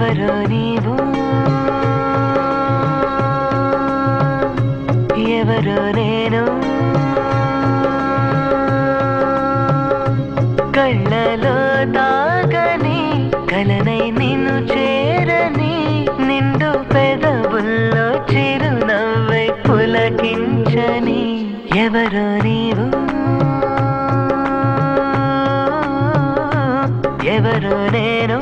ఎవరో నీవు ఎవరో నేను కళ్ళలో తాగని కలనై నిన్ను చేరని నిండు పెదవుల్లో చిరునవ్వై పులకించని ఎవరో నీవు ఎవరో నేను